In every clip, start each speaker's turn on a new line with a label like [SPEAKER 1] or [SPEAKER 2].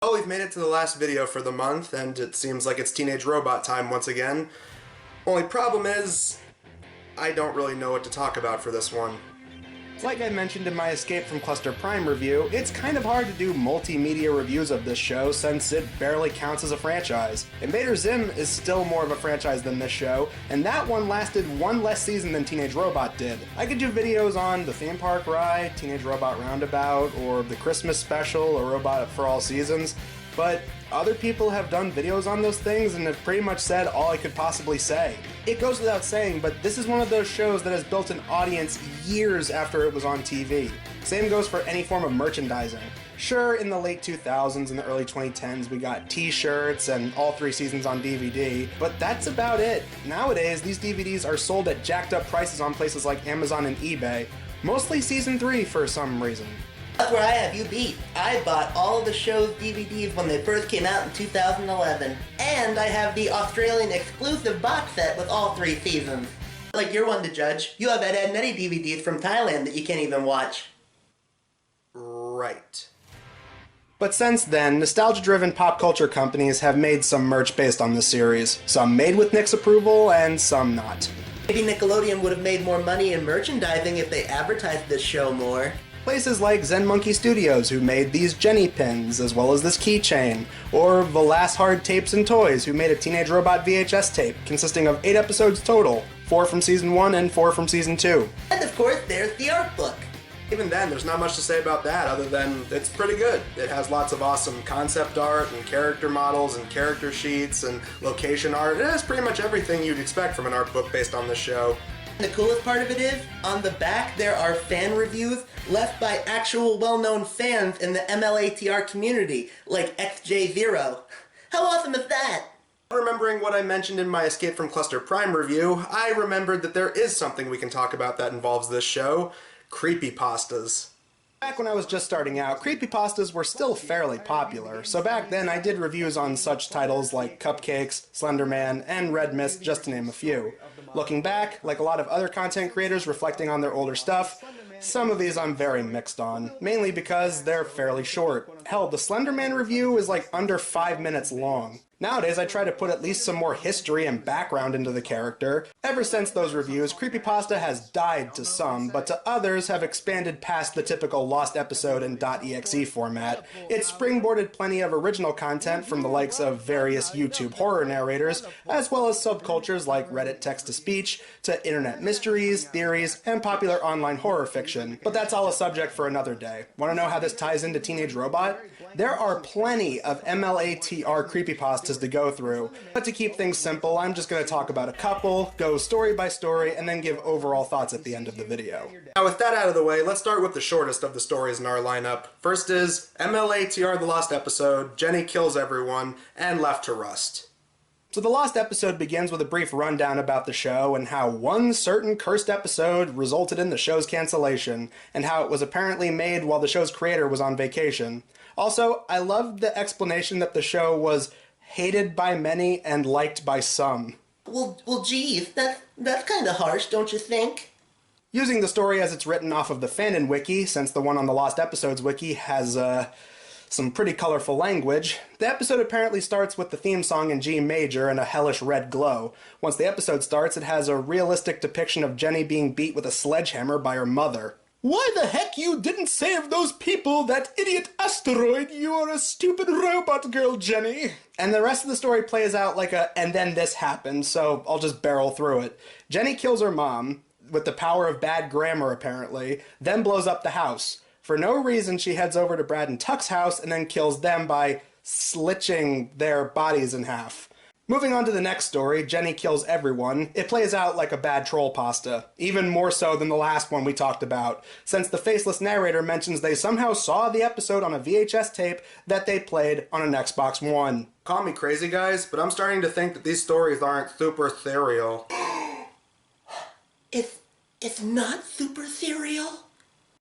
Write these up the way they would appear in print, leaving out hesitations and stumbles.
[SPEAKER 1] Well, we've made it to the last video for the month, and it seems like it's teenage robot time once again. Only problem is, I don't really know what to talk about for this one. Like I mentioned in my Escape from Cluster Prime review, it's kind of hard to do multimedia reviews of this show since it barely counts as a franchise. Invader Zim is still more of a franchise than this show, and that one lasted one less season than Teenage Robot did. I could do videos on the theme park ride, Teenage Robot Roundabout, or the Christmas special, or Robot for All Seasons, but other people have done videos on those things and have pretty much said all I could possibly say. It goes without saying, but this is one of those shows that has built an audience years after it was on TV. Same goes for any form of merchandising. Sure, in the late 2000s and the early 2010s we got t-shirts and all 3 seasons on DVD, but that's about it. Nowadays, these DVDs are sold at jacked up prices on places like Amazon and eBay, mostly season 3 for some reason.
[SPEAKER 2] That's where I have you beat. I bought all of the show's DVDs when they first came out in 2011. And I have the Australian exclusive box set with all 3 seasons. Like you're one to judge. You have Ed, Edd n Eddy DVDs from Thailand that you can't even watch.
[SPEAKER 1] Right. But since then, nostalgia-driven pop culture companies have made some merch based on the series. Some made with Nick's approval, and some not.
[SPEAKER 2] Maybe Nickelodeon would have made more money in merchandising if they advertised this show more.
[SPEAKER 1] Places like Zen Monkey Studios, who made these Jenny pins, as well as this keychain, or Velas Hard Tapes and Toys, who made a Teenage Robot VHS tape, consisting of 8 episodes total, 4 from Season 1 and 4 from Season 2.
[SPEAKER 2] And of course, there's the art book.
[SPEAKER 1] Even then, there's not much to say about that other than it's pretty good. It has lots of awesome concept art and character models and character sheets and location art. It has pretty much everything you'd expect from an art book based on this show.
[SPEAKER 2] The coolest part of it is, on the back there are fan reviews left by actual well-known fans in the MLATR community, like XJ0. How awesome is that?
[SPEAKER 1] Remembering what I mentioned in my Escape from Cluster Prime review, I remembered that there is something we can talk about that involves this show: creepypastas. Back when I was just starting out, creepypastas were still fairly popular, so back then I did reviews on such titles like Cupcakes, Slenderman, and Red Mist, just to name a few. Looking back, like a lot of other content creators reflecting on their older stuff, some of these I'm very mixed on, mainly because they're fairly short. Hell, the Slenderman review is like under 5 minutes long. Nowadays, I try to put at least some more history and background into the character. Ever since those reviews, creepypasta has died to some, but to others have expanded past the typical lost episode and .exe format. It's springboarded plenty of original content from the likes of various YouTube horror narrators, as well as subcultures like Reddit text-to-speech, to internet mysteries, theories, and popular online horror fiction. But that's all a subject for another day. Want to know how this ties into Teenage Robot? There are plenty of MLATR creepypastas to go through, but to keep things simple, I'm just going to talk about a couple, go story by story, and then give overall thoughts at the end of the video. Now with that out of the way, let's start with the shortest of the stories in our lineup. First is MLATR The Lost Episode, Jenny Kills Everyone, and Left to Rust. So the Lost Episode begins with a brief rundown about the show and how one certain cursed episode resulted in the show's cancellation, and how it was apparently made while the show's creator was on vacation. Also, I loved the explanation that the show was hated by many and liked by some.
[SPEAKER 2] Well, geez, that's kind of harsh, don't you think?
[SPEAKER 1] Using the story as it's written off of the Fandom wiki, since the one on the Lost Episodes wiki has some pretty colorful language, the episode apparently starts with the theme song in G major and a hellish red glow. Once the episode starts, it has a realistic depiction of Jenny being beat with a sledgehammer by her mother. Why the heck you didn't save those people, that idiot asteroid? You are a stupid robot girl, Jenny. And the rest of the story plays out like a, and then this happened, so I'll just barrel through it. Jenny kills her mom, with the power of bad grammar apparently, then blows up the house. For no reason, she heads over to Brad and Tuck's house and then kills them by slitching their bodies in half. Moving on to the next story, Jenny Kills Everyone. It plays out like a bad troll pasta, even more so than the last one we talked about, since the faceless narrator mentions they somehow saw the episode on a VHS tape that they played on an Xbox One. Call me crazy, guys, but I'm starting to think that these stories aren't super ethereal.
[SPEAKER 2] It's not super serial?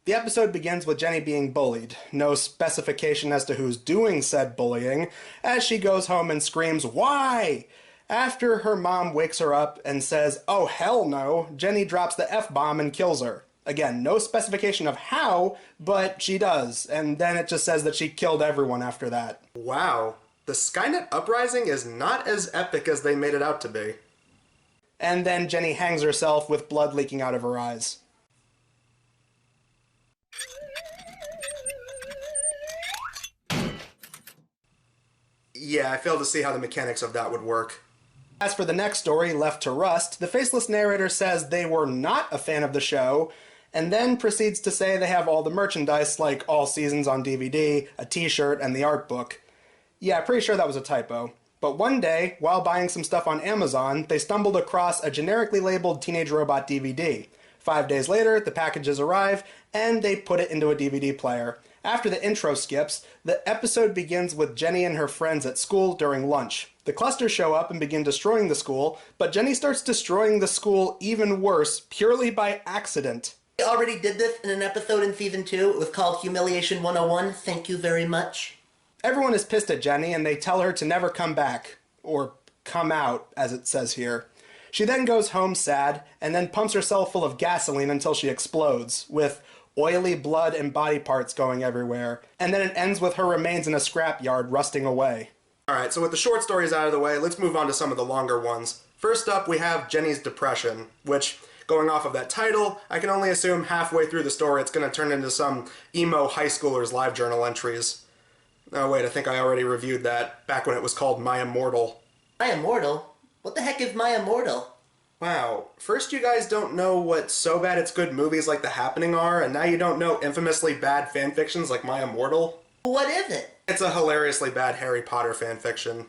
[SPEAKER 1] The episode begins with Jenny being bullied. No specification as to who's doing said bullying, as she goes home and screams, "Why?" After her mom wakes her up and says, "Oh hell no," Jenny drops the F-bomb and kills her. Again, no specification of how, but she does, and then it just says that she killed everyone after that. Wow, the Skynet uprising is not as epic as they made it out to be. And then Jenny hangs herself with blood leaking out of her eyes. Yeah, I fail to see how the mechanics of that would work. As for the next story, Left to Rust, the faceless narrator says they were not a fan of the show, and then proceeds to say they have all the merchandise, like all seasons on DVD, a t-shirt, and the art book. Yeah, pretty sure that was a typo. But one day, while buying some stuff on Amazon, they stumbled across a generically labeled Teenage Robot DVD. 5 days later, the packages arrive, and they put it into a DVD player. After the intro skips, the episode begins with Jenny and her friends at school during lunch. The clusters show up and begin destroying the school, but Jenny starts destroying the school even worse, purely by accident.
[SPEAKER 2] We already did this in an episode in Season 2. It was called Humiliation 101. Thank you very much.
[SPEAKER 1] Everyone is pissed at Jenny, and they tell her to never come back. Or come out, as it says here. She then goes home sad, and then pumps herself full of gasoline until she explodes, with oily blood and body parts going everywhere. And then it ends with her remains in a scrapyard rusting away. Alright, so with the short stories out of the way, let's move on to some of the longer ones. First up, we have Jenny's depression, which, going off of that title, I can only assume halfway through the story it's going to turn into some emo high schooler's live journal entries. Oh wait, I think I already reviewed that, back when it was called My Immortal.
[SPEAKER 2] My Immortal? What the heck is My Immortal?
[SPEAKER 1] Wow, first you guys don't know what so bad it's good movies like The Happening are, and now you don't know infamously bad fanfictions like My Immortal?
[SPEAKER 2] What is it?
[SPEAKER 1] It's a hilariously bad Harry Potter fanfiction.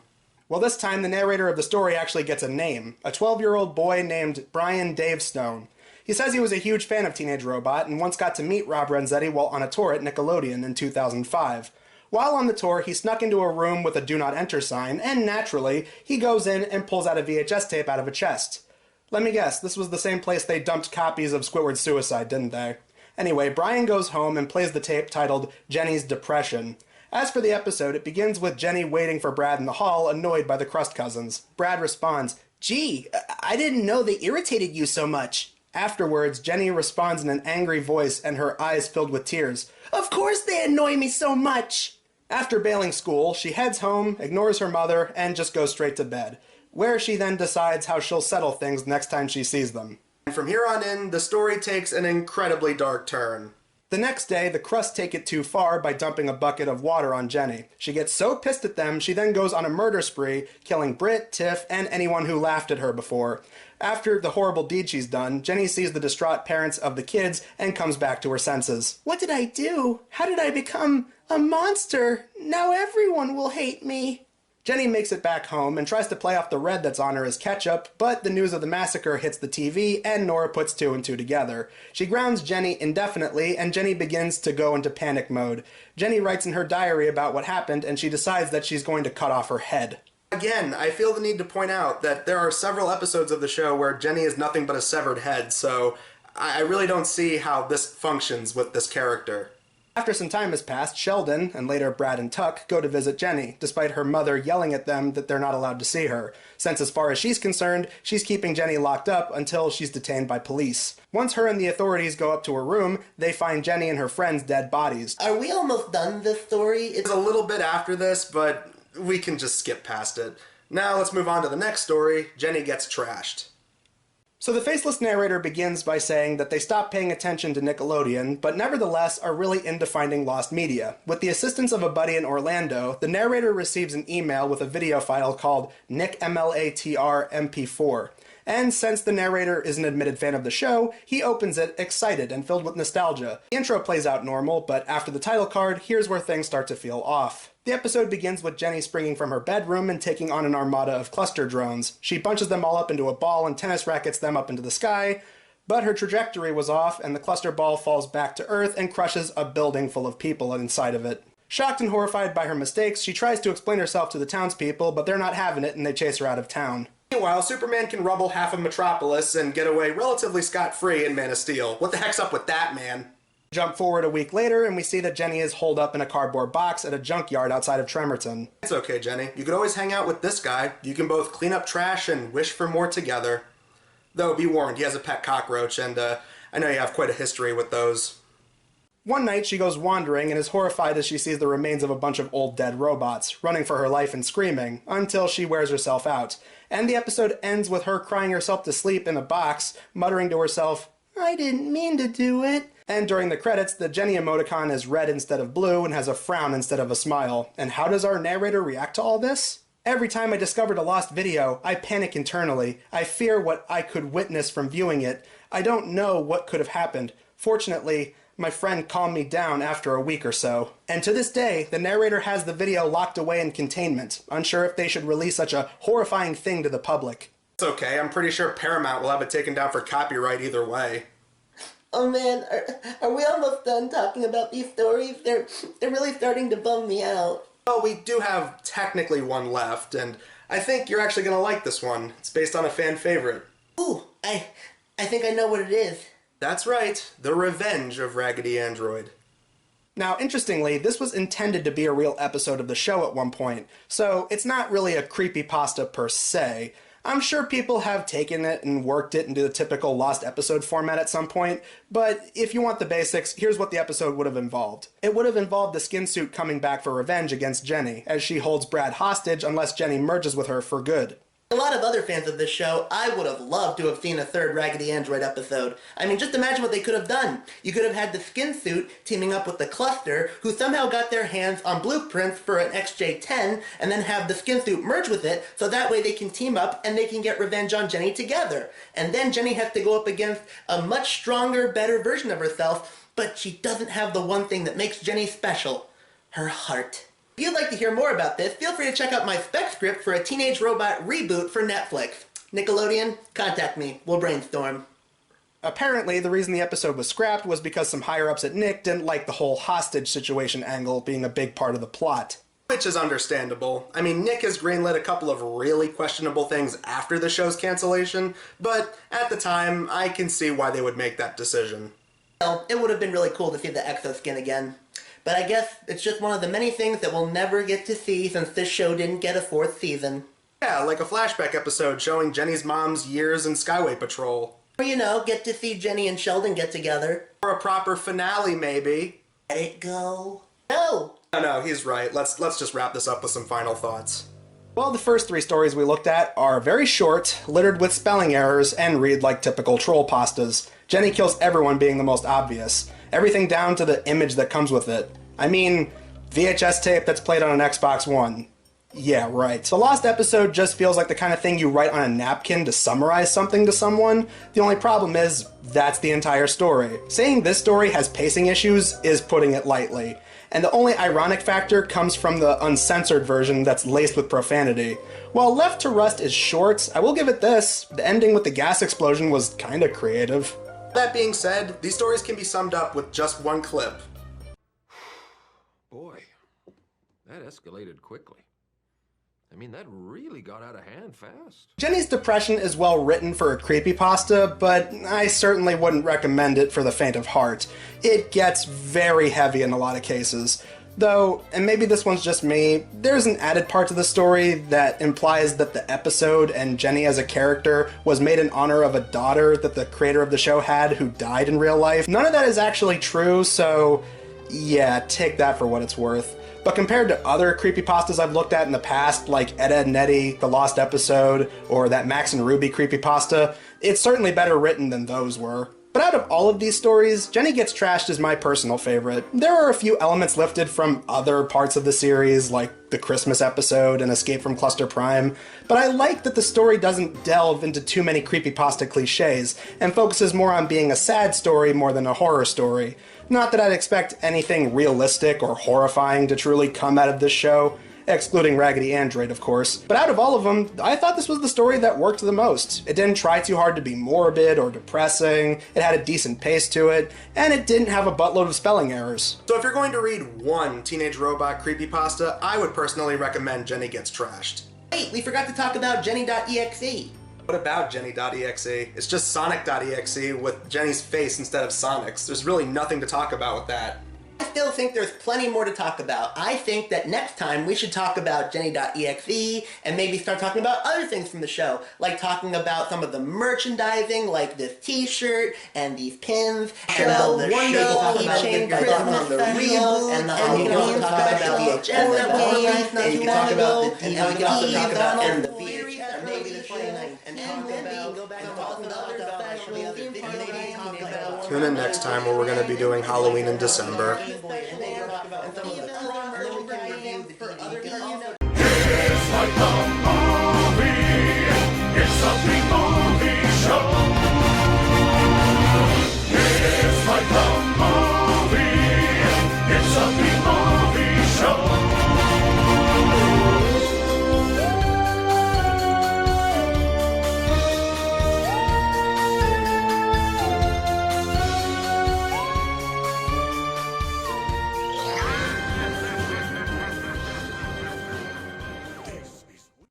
[SPEAKER 1] Well, this time the narrator of the story actually gets a name. A 12-year-old boy named Brian Davestone. He says he was a huge fan of Teenage Robot and once got to meet Rob Renzetti while on a tour at Nickelodeon in 2005. While on the tour, he snuck into a room with a Do Not Enter sign, and naturally, he goes in and pulls out a VHS tape out of a chest. Let me guess, this was the same place they dumped copies of Squidward's Suicide, didn't they? Anyway, Brian goes home and plays the tape titled Jenny's Depression. As for the episode, it begins with Jenny waiting for Brad in the hall, annoyed by the Crust Cousins. Brad responds, "Gee, I didn't know they irritated you so much." Afterwards, Jenny responds in an angry voice and her eyes filled with tears. "Of course they annoy me so much!" After bailing school, she heads home, ignores her mother, and just goes straight to bed, where she then decides how she'll settle things next time she sees them. And from here on in, the story takes an incredibly dark turn. The next day, the Crust take it too far by dumping a bucket of water on Jenny. She gets so pissed at them, she then goes on a murder spree, killing Britt, Tiff, and anyone who laughed at her before. After the horrible deed she's done, Jenny sees the distraught parents of the kids and comes back to her senses. "What did I do? How did I become a monster? Now everyone will hate me." Jenny makes it back home and tries to play off the red that's on her as ketchup, but the news of the massacre hits the TV and Nora puts two and two together. She grounds Jenny indefinitely and Jenny begins to go into panic mode. Jenny writes in her diary about what happened and she decides that she's going to cut off her head. Again, I feel the need to point out that there are several episodes of the show where Jenny is nothing but a severed head, so I really don't see how this functions with this character. After some time has passed, Sheldon, and later Brad and Tuck, go to visit Jenny, despite her mother yelling at them that they're not allowed to see her, since as far as she's concerned, she's keeping Jenny locked up until she's detained by police. Once her and the authorities go up to her room, they find Jenny and her friends' dead bodies.
[SPEAKER 2] Are we almost done this story?
[SPEAKER 1] It's a little bit after this, but we can just skip past it. Now let's move on to the next story. Jenny gets trashed. So the faceless narrator begins by saying that they stopped paying attention to Nickelodeon, but nevertheless are really into finding lost media. With the assistance of a buddy in Orlando, the narrator receives an email with a video file called Nick MLATR MP4. And since the narrator is an admitted fan of the show, he opens it excited and filled with nostalgia. The intro plays out normal, but after the title card, here's where things start to feel off. The episode begins with Jenny springing from her bedroom and taking on an armada of cluster drones. She bunches them all up into a ball and tennis rackets them up into the sky, but her trajectory was off and the cluster ball falls back to Earth and crushes a building full of people inside of it. Shocked and horrified by her mistakes, she tries to explain herself to the townspeople, but they're not having it and they chase her out of town. Meanwhile, Superman can rubble half of Metropolis and get away relatively scot-free in Man of Steel. What the heck's up with that, man? Jump forward a week later, and we see that Jenny is holed up in a cardboard box at a junkyard outside of Tremerton. It's okay, Jenny. You could always hang out with this guy. You can both clean up trash and wish for more together. Though, be warned, he has a pet cockroach, and I know you have quite a history with those. One night she goes wandering and is horrified as she sees the remains of a bunch of old dead robots, running for her life and screaming, until she wears herself out. And the episode ends with her crying herself to sleep in a box, muttering to herself, "I didn't mean to do it." And during the credits, the Jenny emoticon is red instead of blue and has a frown instead of a smile. And how does our narrator react to all this? Every time I discovered a lost video, I panic internally. I fear what I could witness from viewing it. I don't know what could have happened. Fortunately, my friend calmed me down after a week or so. And to this day, the narrator has the video locked away in containment, unsure if they should release such a horrifying thing to the public. It's okay, I'm pretty sure Paramount will have it taken down for copyright either way.
[SPEAKER 2] Oh man, are we almost done talking about these stories? They're really starting to bum me out.
[SPEAKER 1] Well, we do have technically one left, and I think you're actually going to like this one. It's based on a fan favorite.
[SPEAKER 2] Ooh, I think I know what it is.
[SPEAKER 1] That's right, The Revenge of Raggedy Android. Now, interestingly, this was intended to be a real episode of the show at one point, so it's not really a creepypasta per se. I'm sure people have taken it and worked it into the typical lost episode format at some point, but if you want the basics, here's what the episode would have involved. It would have involved the skin suit coming back for revenge against Jenny, as she holds Brad hostage unless Jenny merges with her for good.
[SPEAKER 2] A lot of other fans of this show, I would have loved to have seen a third Raggedy Android episode. I mean, just imagine what they could have done. You could have had the skin suit teaming up with the cluster, who somehow got their hands on blueprints for an XJ-10, and then have the skin suit merge with it, so that way they can team up and they can get revenge on Jenny together. And then Jenny has to go up against a much stronger, better version of herself, but she doesn't have the one thing that makes Jenny special: her heart. If you'd like to hear more about this, feel free to check out my spec script for a Teenage Robot reboot for Netflix. Nickelodeon, contact me. We'll brainstorm.
[SPEAKER 1] Apparently, the reason the episode was scrapped was because some higher-ups at Nick didn't like the whole hostage situation angle being a big part of the plot. Which is understandable. I mean, Nick has greenlit a couple of really questionable things after the show's cancellation, but at the time, I can see why they would make that decision.
[SPEAKER 2] Well, it would have been really cool to see the Exo skin again. But I guess it's just one of the many things that we'll never get to see since this show didn't get a fourth season.
[SPEAKER 1] Yeah, like a flashback episode showing Jenny's mom's years in Skyway Patrol.
[SPEAKER 2] Or, you know, get to see Jenny and Sheldon get together.
[SPEAKER 1] Or a proper finale, maybe.
[SPEAKER 2] Let it go. No!
[SPEAKER 1] No, he's right. Let's just wrap this up with some final thoughts. Well, the first three stories we looked at are very short, littered with spelling errors, and read like typical troll pastas. Jenny kills everyone being the most obvious. Everything down to the image that comes with it. I mean, VHS tape that's played on an Xbox One. Yeah, right. The lost episode just feels like the kind of thing you write on a napkin to summarize something to someone. The only problem is, that's the entire story. Saying this story has pacing issues is putting it lightly. And the only ironic factor comes from the uncensored version that's laced with profanity. While Left to Rust is short, I will give it this: the ending with the gas explosion was kinda creative. That being said, these stories can be summed up with just one clip.
[SPEAKER 3] Boy, that escalated quickly. I mean, that really got out of hand fast.
[SPEAKER 1] Jenny's depression is well written for a creepypasta, but I certainly wouldn't recommend it for the faint of heart. It gets very heavy in a lot of cases. Though, and maybe this one's just me, there's an added part to the story that implies that the episode and Jenny as a character was made in honor of a daughter that the creator of the show had who died in real life. None of that is actually true, so yeah, take that for what it's worth. But compared to other creepypastas I've looked at in the past, like Ed, Edd and Eddy, The Lost Episode, or that Max and Ruby creepypasta, it's certainly better written than those were. But out of all of these stories, Jenny Gets Trashed is my personal favorite. There are a few elements lifted from other parts of the series, like the Christmas episode and Escape from Cluster Prime, but I like that the story doesn't delve into too many creepypasta cliches, and focuses more on being a sad story more than a horror story. Not that I'd expect anything realistic or horrifying to truly come out of this show, excluding Raggedy Android, of course. But out of all of them, I thought this was the story that worked the most. It didn't try too hard to be morbid or depressing, it had a decent pace to it, and it didn't have a buttload of spelling errors. So if you're going to read one Teenage Robot creepypasta, I would personally recommend Jenny Gets Trashed.
[SPEAKER 2] Wait, we forgot to talk about Jenny.exe.
[SPEAKER 1] What about Jenny.exe? It's just Sonic.exe with Jenny's face instead of Sonic's. There's really nothing to talk about with that.
[SPEAKER 2] I still think there's plenty more to talk about. I think that next time we should talk about Jenny.exe and maybe start talking about other things from the show, like talking about some of the merchandising, like this t-shirt and these pins, and the wonderful keychain Christmas special, and the Halloween special, VHS that was released not too long ago, and we can also talk about and the theories that maybe the 29th, and talk about
[SPEAKER 1] Tune in next time where we're going to be doing Halloween in December.
[SPEAKER 4] It's like a movie. It's something more.